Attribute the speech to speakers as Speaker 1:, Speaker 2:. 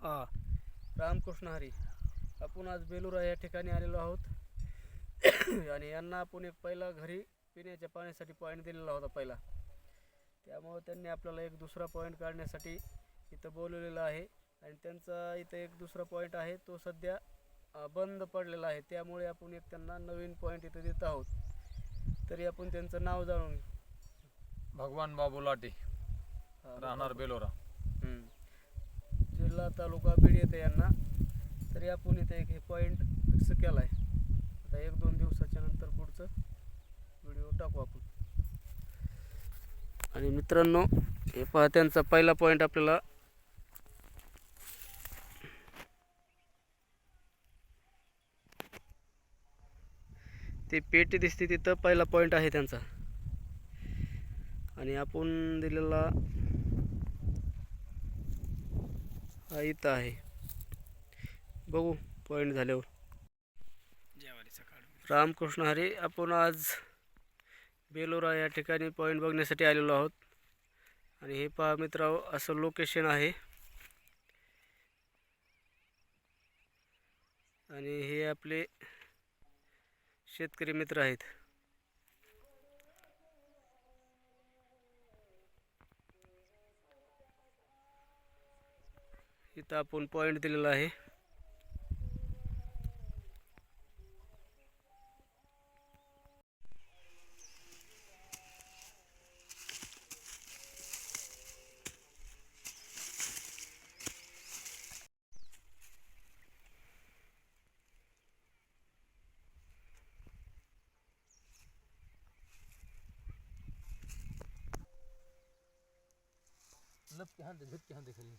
Speaker 1: हा रामकृष्ण हरी. आपण आज बेलुरा या ठिकाणी आलेलो आहोत आणि यांना आपण एक पहिला घरी पिण्याच्या पाण्यासाठी पॉईंट दिलेला होता पहिला. त्यामुळे त्यांनी आपल्याला एक दुसरा पॉईंट काढण्यासाठी इथं बोलवलेलं आहे आणि त्यांचा इथं एक दुसरा पॉईंट आहे तो सध्या बंद पडलेला आहे. त्यामुळे आपण एक त्यांना नवीन पॉईंट इथं देत आहोत. तरी आपण त्यांचं नाव जाणून घेऊ.
Speaker 2: भगवान बाबू लाटे, राहणार बेलोरा,
Speaker 1: जिल्हा तालुका बीड येते यांना. तरी आपण इथे एक हे पॉईंट फिक्स केला आहे. आता 1-2 दिवसाच्या नंतर पुढचं व्हिडिओ टाकू आपण. आणि मित्रांनो, हे पहा त्यांचा पहिला पॉईंट आपल्याला ते पेटी दिसते तिथं पहिला पॉईंट आहे त्यांचा. आणि आपण दिलेला हा इथं आहे. बघू पॉईंट झाल्यावर. रामकृष्ण हरी. आपण आज बेलोरा या ठिकाणी पॉईंट बघण्यासाठी आलेलो आहोत. आणि हे पहा मित्रांनो, असं लोकेशन आहे. आणि हे आपले शेतकरी मित्र आहेत. इथं आपण पॉईंट दिलेला आहे.
Speaker 2: लपके हांदे झटके हांदे खाली.